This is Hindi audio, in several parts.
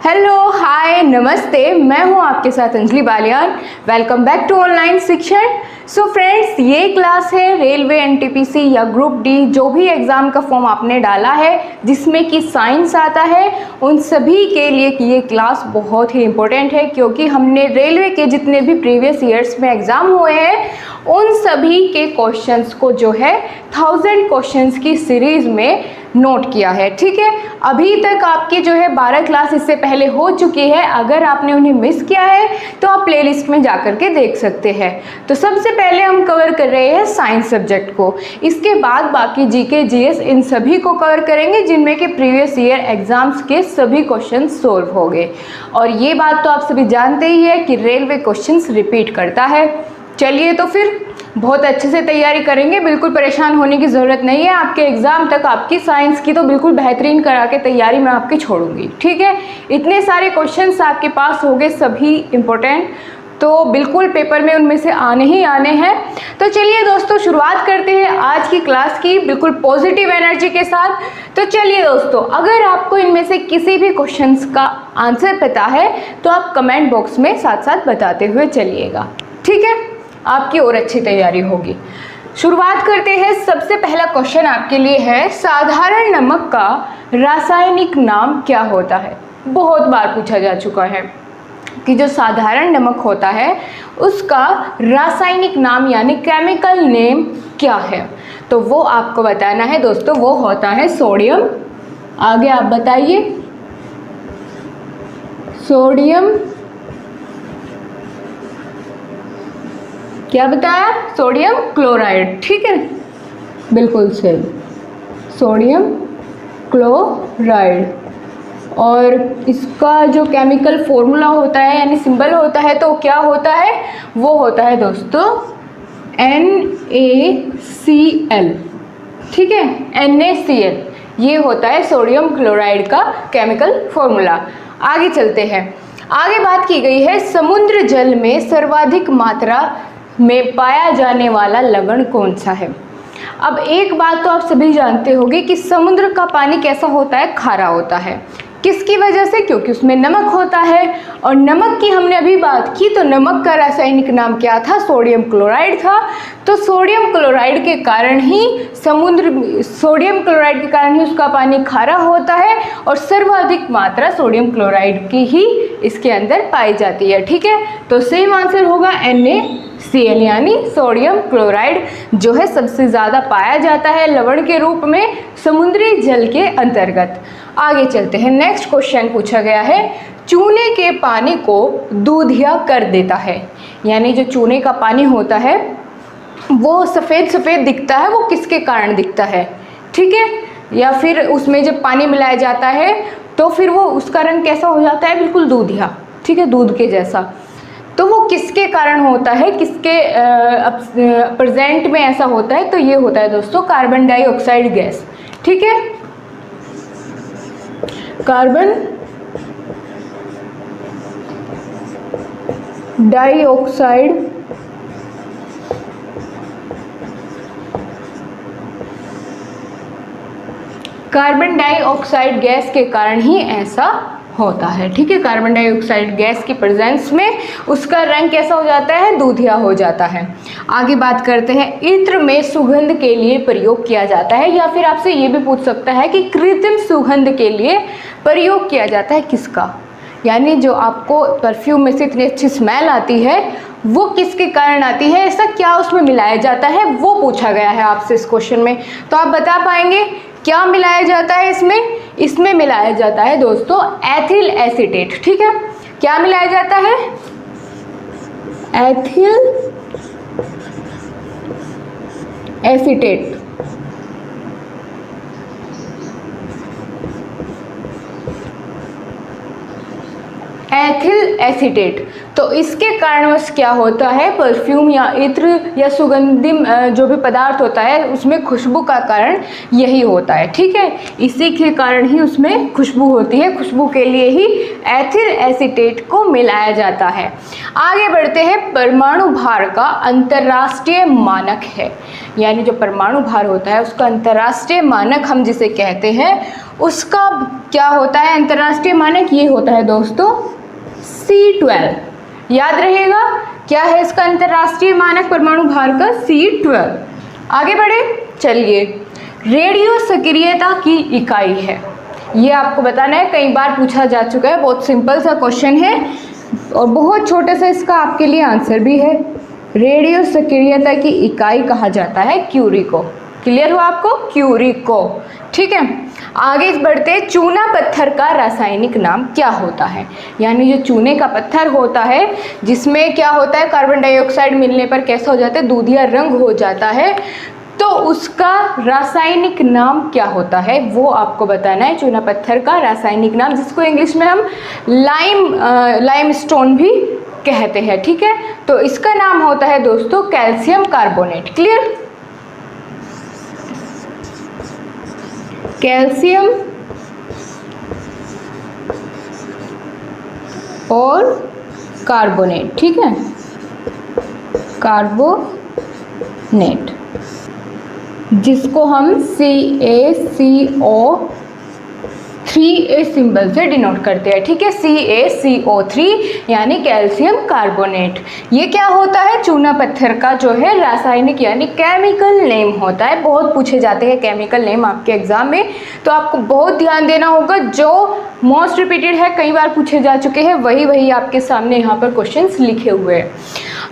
हेलो हाय नमस्ते, मैं हूं आपके साथ Anjali Baliyan. Welcome back to online Shikshan. So friends, ये क्लास है रेलवे एनटीपीसी या ग्रुप डी, जो भी एग्ज़ाम का फॉर्म आपने डाला है जिसमें कि साइंस आता है, उन सभी के लिए ये क्लास बहुत ही इम्पोर्टेंट है, क्योंकि हमने रेलवे के जितने भी प्रीवियस ईयर्स में एग्ज़ाम हुए हैं उन सभी के क्वेश्चंस को जो है 1000 क्वेश्चंस की सीरीज़ में नोट किया है। ठीक है, अभी तक आपकी जो है 12 क्लास इससे पहले हो चुकी है। अगर आपने उन्हें मिस किया है तो आप प्लेलिस्ट में जाकर के देख सकते हैं। तो सबसे पहले हम कवर कर रहे हैं साइंस सब्जेक्ट को, इसके बाद बाकी जीके जीएस इन सभी को कवर करेंगे जिनमें कि प्रीवियस ईयर एग्जाम्स के सभी क्वेश्चन सोल्व हो गए। और ये बात तो आप सभी जानते ही है कि रेलवे क्वेश्चंस रिपीट करता है। चलिए तो फिर बहुत अच्छे से तैयारी करेंगे, बिल्कुल परेशान होने की ज़रूरत नहीं है। आपके एग्ज़ाम तक आपकी साइंस की तो बिल्कुल बेहतरीन करा के तैयारी मैं आपकी छोड़ूंगी। ठीक है, इतने सारे क्वेश्चंस आपके पास हो गए, सभी इम्पोर्टेंट, तो बिल्कुल पेपर में उनमें से आने ही आने हैं। तो चलिए दोस्तों, शुरुआत करते हैं आज की क्लास की बिल्कुल पॉजिटिव एनर्जी के साथ। तो चलिए दोस्तों, अगर आपको इनमें से किसी भी क्वेश्चंस का आंसर पता है तो आप कमेंट बॉक्स में साथ साथ बताते हुए चलिएगा। ठीक है, आपकी और अच्छी तैयारी होगी। शुरुआत करते हैं। सबसे पहला क्वेश्चन आपके लिए है, साधारण नमक का रासायनिक नाम क्या होता है? बहुत बार पूछा जा चुका है कि जो साधारण नमक होता है उसका रासायनिक नाम यानी केमिकल नेम क्या है, तो वो आपको बताना है दोस्तों। वो होता है सोडियम। आगे आप बताइए। सोडियम, क्या बताया? Sodium chloride. ठीक है, बिल्कुल सही, सोडियम क्लोराइड। और इसका जो केमिकल फॉर्मूला होता है यानी सिंबल होता है तो क्या होता है? वो होता है दोस्तों NaCl। ठीक है, NaCl, ये होता है सोडियम क्लोराइड का केमिकल फॉर्मूला। आगे चलते हैं। आगे बात की गई है, समुद्र जल में सर्वाधिक मात्रा में पाया जाने वाला लवण कौन सा है? अब एक बात तो आप सभी जानते होंगे कि समुद्र का पानी कैसा होता है? खारा होता है। किसकी वजह से? क्योंकि उसमें नमक होता है। और नमक की हमने अभी बात की तो नमक का रासायनिक नाम क्या था? सोडियम क्लोराइड था। तो सोडियम क्लोराइड के कारण ही सोडियम क्लोराइड के कारण ही उसका पानी खारा होता है और सर्वाधिक मात्रा सोडियम क्लोराइड की ही इसके अंदर पाई जाती है। ठीक है, तो सेम आंसर होगा NaCl यानी सोडियम क्लोराइड, जो है सबसे ज़्यादा पाया जाता है लवण के रूप में समुद्री जल के अंतर्गत। आगे चलते हैं। नेक्स्ट क्वेश्चन पूछा गया है, चूने के पानी को दूधिया कर देता है, यानी जो चूने का पानी होता है वो सफ़ेद सफ़ेद दिखता है, वो किसके कारण दिखता है? ठीक है, या फिर उसमें जब पानी मिलाया जाता है तो फिर वो उसका रंग कैसा हो जाता है? बिल्कुल दूधिया। ठीक है, दूध के जैसा। तो वो किसके कारण होता है? किसके प्रेजेंट में ऐसा होता है? तो ये होता है दोस्तों कार्बन डाइऑक्साइड गैस। ठीक है, कार्बन डाइऑक्साइड गैस के कारण ही ऐसा होता है। ठीक है, कार्बन डाइऑक्साइड गैस की प्रेजेंस में उसका रंग कैसा हो जाता है? दूधिया हो जाता है। आगे बात करते हैं, इत्र में सुगंध के लिए प्रयोग किया जाता है, या फिर आपसे ये भी पूछ सकता है कि कृत्रिम सुगंध के लिए प्रयोग किया जाता है किसका? यानी जो आपको परफ्यूम में से इतनी अच्छी स्मेल आती है वो किसके कारण आती है? ऐसा क्या उसमें मिलाया जाता है? वो पूछा गया है आपसे इस क्वेश्चन में। तो आप बता पाएंगे क्या मिलाया जाता है इसमें? इसमें मिलाया जाता है दोस्तों एथिल एसीटेट। ठीक है, क्या मिलाया जाता है? Ethyl acetate. Ethyl acetate. तो इसके कारणवश क्या होता है? परफ्यूम या इत्र या सुगंधी जो भी पदार्थ होता है उसमें खुशबू का कारण यही होता है। ठीक है, इसी के कारण ही उसमें खुशबू होती है। खुशबू के लिए ही एथिल एसीटेट को मिलाया जाता है। आगे बढ़ते हैं, परमाणु भार का अंतर्राष्ट्रीय मानक है, यानी जो परमाणु भार होता है उसका अंतर्राष्ट्रीय मानक हम जिसे कहते हैं उसका क्या होता है अंतर्राष्ट्रीय मानक, ये होता है दोस्तों C12। याद रहेगा क्या है इसका अंतर्राष्ट्रीय मानक परमाणु भार का, C12। आगे बढ़े, चलिए रेडियो सक्रियता की इकाई है, ये आपको बताना है, कई बार पूछा जा चुका है, बहुत सिंपल सा क्वेश्चन है और बहुत छोटे सा इसका आपके लिए आंसर भी है। रेडियो सक्रियता की इकाई कहा जाता है क्यूरी को। क्लियर हुआ आपको, क्यूरी को, ठीक है। आगे बढ़ते, चूना पत्थर का रासायनिक नाम क्या होता है, यानी जो चूने का पत्थर होता है जिसमें क्या होता है कार्बन डाइऑक्साइड मिलने पर कैसा हो जाता है, दूधिया रंग हो जाता है, तो उसका रासायनिक नाम क्या होता है वो आपको बताना है। चूना पत्थर का रासायनिक नाम, जिसको इंग्लिश में हम लाइम स्टोन भी कहते हैं, ठीक है। तो इसका नाम होता है दोस्तों कैल्शियम कार्बोनेट। क्लियर, कैल्शियम और कार्बोनेट, ठीक है, कार्बोनेट, जिसको हम CaCO3 सिंबल से डिनोट करते हैं, ठीक है, CaCO3 यानी कैल्शियम कार्बोनेट। ये क्या होता है, चूना पत्थर का जो है रासायनिक यानी केमिकल नेम होता है। बहुत पूछे जाते हैं केमिकल नेम आपके एग्जाम में, तो आपको बहुत ध्यान देना होगा, जो मोस्ट रिपीटेड है, कई बार पूछे जा चुके हैं, वही आपके सामने यहाँ पर क्वेश्चंस लिखे हुए हैं।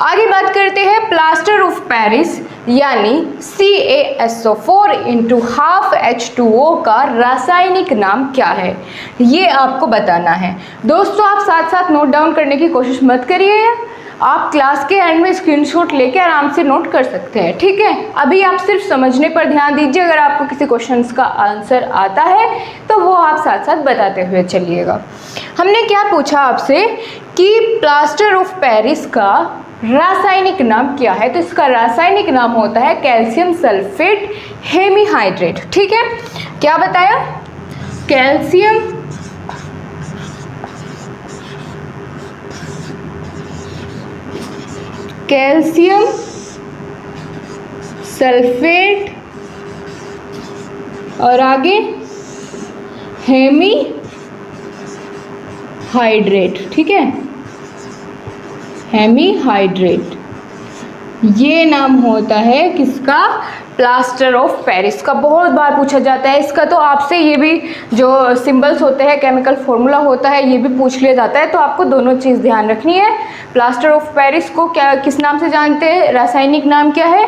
आगे बात करते हैं, प्लास्टर ऑफ पेरिस यानी CaSO4 × ½ H2O का रासायनिक नाम क्या है, ये आपको बताना है। दोस्तों आप साथ साथ नोट डाउन करने की कोशिश मत करिए, आप क्लास के एंड में स्क्रीनशॉट लेके आराम से नोट कर सकते हैं, ठीक है। अभी आप सिर्फ समझने पर ध्यान दीजिए, अगर आपको किसी क्वेश्चन का आंसर आता है तो वो आप साथ साथ बताते हुए चलिएगा। हमने क्या पूछा आपसे कि प्लास्टर ऑफ पेरिस का रासायनिक नाम क्या है, तो इसका रासायनिक नाम होता है कैल्शियम सल्फेट हेमीहाइड्रेट, ठीक है। क्या बताया, कैल्शियम सल्फेट और आगे हेमीहाइड्रेट, ठीक है, हेमीहाइड्रेट, ये नाम होता है किसका, प्लास्टर ऑफ पेरिस का। बहुत बार पूछा जाता है इसका, तो आपसे ये भी जो सिंबल्स होते हैं, केमिकल फॉर्मूला होता है, ये भी पूछ लिया जाता है, तो आपको दोनों चीज़ ध्यान रखनी है। प्लास्टर ऑफ पेरिस को क्या किस नाम से जानते हैं, रासायनिक नाम क्या है,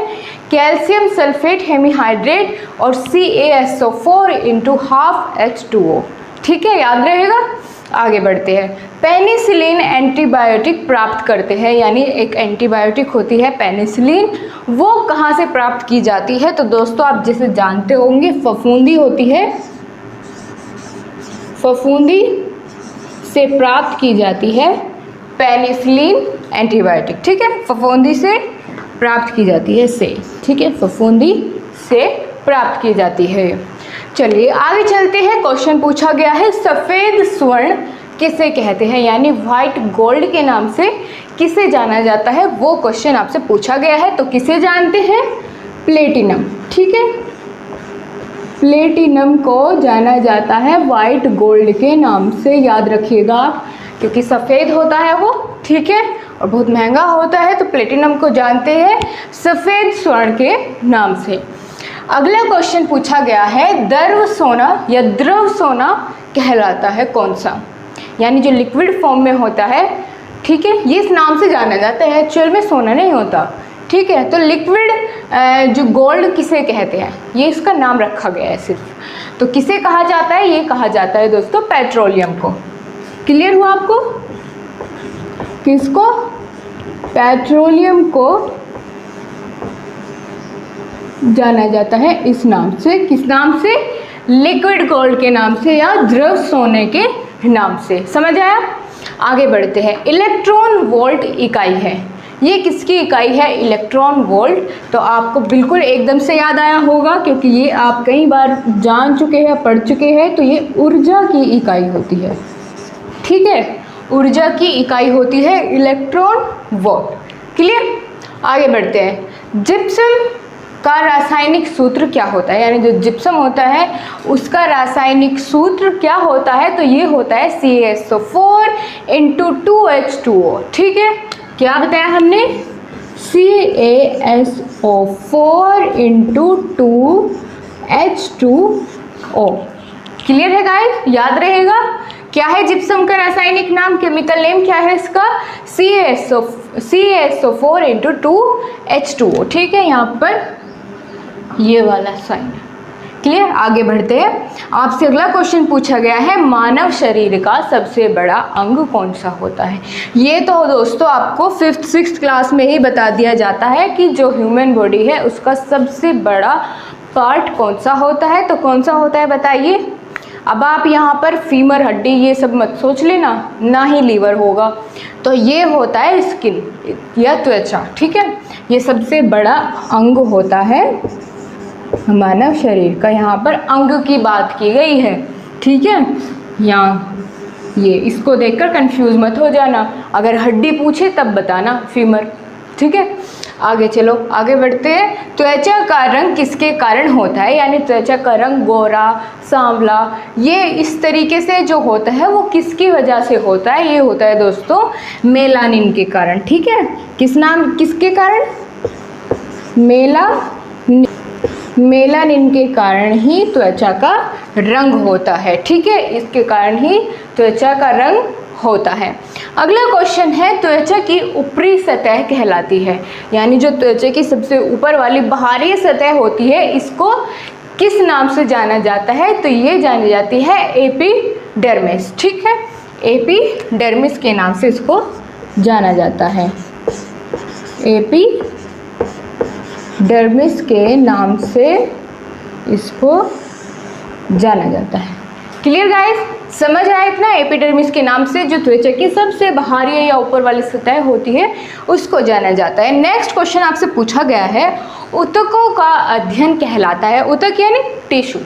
कैल्शियम सल्फेट हेमीहाइड्रेट और CaSO4 × ½ H2O, ठीक है, याद रहेगा। आगे बढ़ते हैं, पेनिसिलिन एंटीबायोटिक प्राप्त करते हैं, यानी एक एंटीबायोटिक होती है पेनिसिलिन, वो कहाँ से प्राप्त की जाती है, तो दोस्तों आप जैसे जानते होंगे फफूंदी होती है, फफूंदी से प्राप्त की जाती है पेनिसिलिन एंटीबायोटिक, ठीक है, फफूंदी से प्राप्त की जाती है से, ठीक है, फफूंदी से प्राप्त की जाती है। चलिए आगे चलते हैं, क्वेश्चन पूछा गया है सफ़ेद स्वर्ण किसे कहते हैं, यानी व्हाइट गोल्ड के नाम से किसे जाना जाता है, वो क्वेश्चन आपसे पूछा गया है। तो किसे जानते हैं, प्लेटिनम, ठीक है, प्लेटिनम को जाना जाता है व्हाइट गोल्ड के नाम से, याद रखिएगा आप, क्योंकि सफ़ेद होता है वो, ठीक है, और बहुत महंगा होता है, तो प्लेटिनम को जानते हैं सफ़ेद स्वर्ण के नाम से। अगला क्वेश्चन पूछा गया है, द्रव सोना या द्रव सोना कहलाता है कौन सा, यानी जो लिक्विड फॉर्म में होता है, ठीक है, ये इस नाम से जाना जाता है, एक्चुअल में सोना नहीं होता, ठीक है। तो लिक्विड जो गोल्ड किसे कहते हैं, ये इसका नाम रखा गया है सिर्फ, तो किसे कहा जाता है, ये कहा जाता है दोस्तों पेट्रोलियम को। क्लियर हुआ आपको, किसको, पेट्रोलियम को जाना जाता है इस नाम से, किस नाम से, लिक्विड गोल्ड के नाम से या द्रव सोने के नाम से। समझ आया। आगे बढ़ते हैं, इलेक्ट्रॉन वोल्ट इकाई है, ये किसकी इकाई है, इलेक्ट्रॉन वोल्ट। तो आपको बिल्कुल एकदम से याद आया होगा, क्योंकि ये आप कई बार जान चुके हैं, पढ़ चुके हैं, तो ये ऊर्जा की इकाई होती है, ठीक है। ऊर्जा की इकाई होती है इलेक्ट्रॉन वोल्ट। क्लियर, आगे बढ़ते हैं। जिप्सम का रासायनिक सूत्र क्या होता है, यानी जो जिप्सम होता है उसका रासायनिक सूत्र क्या होता है, तो ये होता है CaSO4 × 2H2O। ठीक है, क्या बताया हमने, CaSO4 × 2H2O। क्लियर है गाइस, याद रहेगा। क्या है जिप्सम का रासायनिक नाम, केमिकल नेम क्या है इसका, CaSO4 × 2H2O। ठीक है, यहाँ पर ये वाला साइन। क्लियर, आगे बढ़ते हैं। आपसे अगला क्वेश्चन पूछा गया है, मानव शरीर का सबसे बड़ा अंग कौन सा होता है। ये तो दोस्तों आपको 5th 6th क्लास में ही बता दिया जाता है कि जो ह्यूमन बॉडी है उसका सबसे बड़ा पार्ट कौन सा होता है, तो कौन सा होता है बताइए। अब आप यहाँ पर फीमर हड्डी ये सब मत सोच लेना, ना ही लीवर होगा, तो ये होता है स्किन या त्वचा। ठीक है, ये सबसे बड़ा अंग होता है मानव शरीर का। यहाँ पर अंग की बात की गई है। ठीक है, यहाँ ये इसको देखकर कंफ्यूज मत हो जाना, अगर हड्डी पूछे तब बताना फीमर। ठीक है, आगे चलो, आगे बढ़ते हैं। त्वचा का रंग किसके कारण होता है, यानी त्वचा का रंग गोरा, सांवला, ये इस तरीके से जो होता है वो किसकी वजह से होता है, ये होता है दोस्तों मेलानिन के कारण। ठीक है, किसके कारण, मेलानिन के कारण ही त्वचा का रंग होता है। ठीक है, इसके कारण ही त्वचा का रंग होता है। अगला क्वेश्चन है, त्वचा की ऊपरी सतह कहलाती है, यानी जो त्वचा की सबसे ऊपर वाली बाहरी सतह होती है इसको किस नाम से जाना जाता है, तो ये जानी जाती है एपिडर्मिस। ठीक है, एपिडर्मिस के नाम से इसको जाना जाता है, एपिडर्मिस के नाम से इसको जाना जाता है। क्लियर गाइस, समझ आया इतना। एपिडर्मिस के नाम से जो त्वचा की सबसे बाहरी या ऊपर वाली सतह होती है उसको जाना जाता है। नेक्स्ट क्वेश्चन आपसे पूछा गया है, ऊतकों का अध्ययन कहलाता है, ऊतक यानी टिश्यू।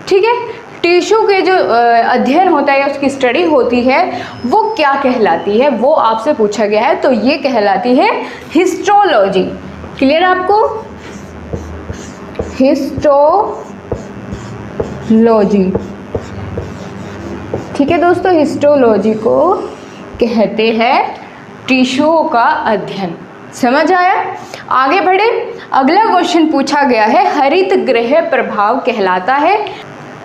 ठीक है, टिश्यू के जो अध्ययन होता है, उसकी स्टडी होती है, वो क्या कहलाती है, वो आपसे पूछा गया है, तो ये कहलाती है हिस्टोलॉजी। क्लियर आपको, हिस्टोलॉजी। ठीक है दोस्तों, हिस्टोलॉजी को कहते हैं टिश्यूओं का अध्ययन। समझ आया, आगे बढ़े। अगला क्वेश्चन पूछा गया है, हरित गृह प्रभाव कहलाता है।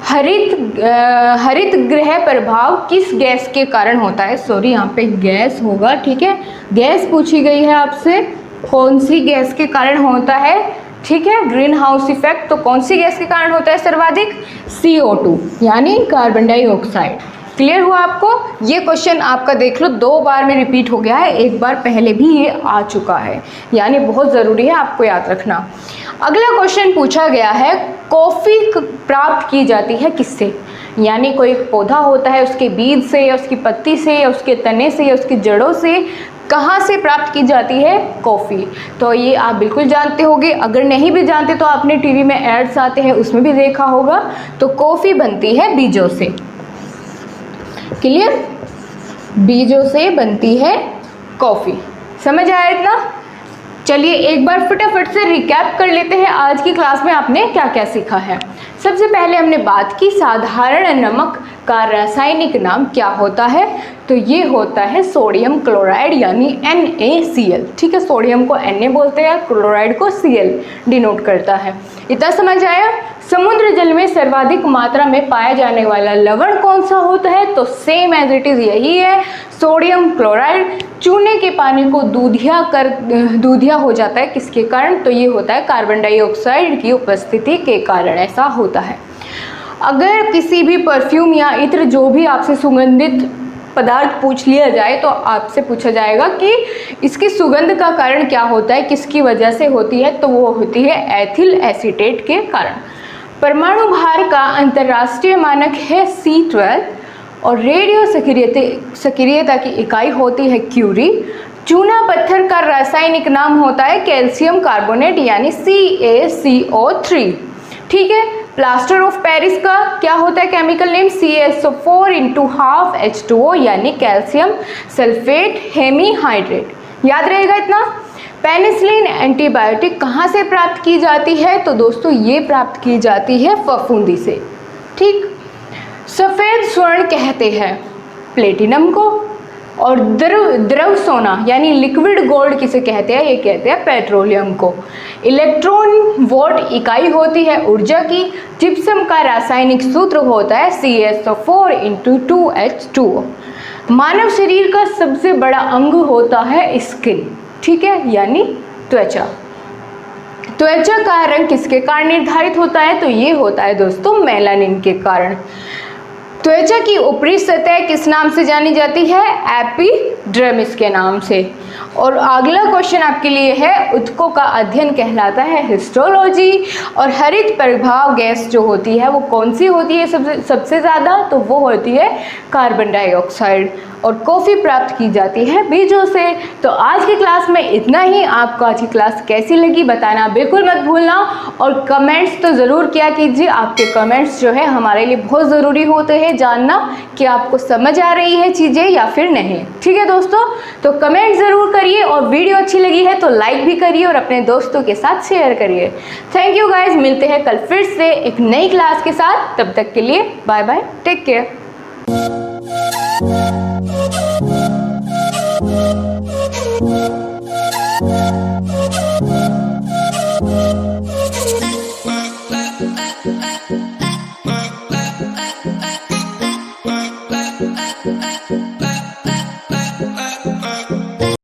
हरित गृह प्रभाव किस गैस के कारण होता है, सॉरी यहाँ पे गैस होगा। ठीक है, गैस पूछी गई है आपसे, कौन सी गैस के कारण होता है। ठीक है, ग्रीन हाउस इफेक्ट, तो कौन सी गैस के कारण होता है सर्वाधिक, CO2 यानी कार्बन डाइऑक्साइड। क्लियर हुआ आपको, ये क्वेश्चन आपका देख लो 2 बार में रिपीट हो गया है, 1 बार पहले भी ये आ चुका है, यानी बहुत ज़रूरी है आपको याद रखना। अगला क्वेश्चन पूछा गया है, कॉफ़ी प्राप्त की जाती है किससे, यानी कोई पौधा होता है उसके बीज से या उसकी पत्ती से या उसके तने से या उसकी जड़ों से, कहाँ से प्राप्त की जाती है कॉफ़ी, तो ये आप बिल्कुल जानते होंगे। अगर नहीं भी जानते तो आपने टीवी में एड्स आते हैं उसमें भी देखा होगा। तो कॉफ़ी बनती है बीजों से। क्लियर, बीजों से बनती है कॉफ़ी। समझ आया इतना। चलिए एक बार फटाफट से रिकैप कर लेते हैं, आज की क्लास में आपने क्या क्या सीखा है। सबसे पहले हमने बात की साधारण नमक का रासायनिक नाम क्या होता है, तो ये होता है सोडियम क्लोराइड यानी NaCl। ठीक है, सोडियम को Na बोलते हैं, क्लोराइड को Cl डिनोट करता है। इतना समझ आया। समुद्र जल में सर्वाधिक मात्रा में पाया जाने वाला लवण कौन सा होता है, तो सेम एज इट इज़ यही है, सोडियम क्लोराइड। चूने के पानी को दूधिया हो जाता है, किसके कारण, तो ये होता है कार्बन डाइऑक्साइड की उपस्थिति के कारण ऐसा होता है। अगर किसी भी परफ्यूम या इत्र जो भी आपसे सुगंधित पदार्थ पूछ लिया जाए तो आपसे पूछा जाएगा कि इसकी सुगंध का कारण क्या होता है, किसकी वजह से होती है, तो वो होती है एथिल एसीटेट के कारण। परमाणु भार का अंतर्राष्ट्रीय मानक है C12 और रेडियो सक्रियता की इकाई होती है क्यूरी। चूना पत्थर का रासायनिक नाम होता है कैल्शियम कार्बोनेट यानी CaCO3। ठीक है, प्लास्टर ऑफ पेरिस का क्या होता है chemical name? CaSO4 into half H2O यानी कैल्शियम सल्फेट हेमीहाइड्रेट। याद रहेगा इतना। पेनिसिलिन एंटीबायोटिक कहाँ से प्राप्त की जाती है? तो दोस्तों ये प्राप्त की जाती है फफूंदी से। ठीक। सफ़ेद स्वर्ण कहते हैं प्लेटिनम को, और द्रव सोना यानी लिक्विड गोल्ड किसे कहते हैं? ये कहते हैं पेट्रोलियम को। इलेक्ट्रॉन वोल्ट इकाई होती है ऊर्जा की। जिप्सम का रासायनिक सूत्र होता है CaSO4 इंटू 2H2O। मानव शरीर का सबसे बड़ा अंग होता है स्किन, ठीक है, यानी त्वचा। त्वचा का रंग किसके कारण निर्धारित होता है? तो ये होता है दोस्तों मेलानिन के कारण। त्वचा की ऊपरी सतह किस नाम से जानी जाती है? एपिडर्मिस के नाम से। और अगला क्वेश्चन आपके लिए है, ऊतकों का अध्ययन कहलाता है हिस्टोलॉजी। और हरित प्रभाव गैस जो होती है वो कौन सी होती है सबसे ज़्यादा? तो वो होती है कार्बन डाइऑक्साइड। और कॉफ़ी प्राप्त की जाती है बीजों से। तो आज की क्लास में इतना ही। आपको आज की क्लास कैसी लगी बताना बिल्कुल मत भूलना, और कमेंट्स तो ज़रूर किया कीजिए। आपके कमेंट्स जो है हमारे लिए बहुत ज़रूरी होते हैं जानना कि आपको समझ आ रही है चीज़ें या फिर नहीं। ठीक है दोस्तों, तो कमेंट ज़रूर करिए, और वीडियो अच्छी लगी है तो लाइक भी करिए और अपने दोस्तों के साथ शेयर करिए। थैंक यू गाइज, मिलते हैं कल फिर से एक नई क्लास के साथ। तब तक के लिए bye bye, take care. La la la la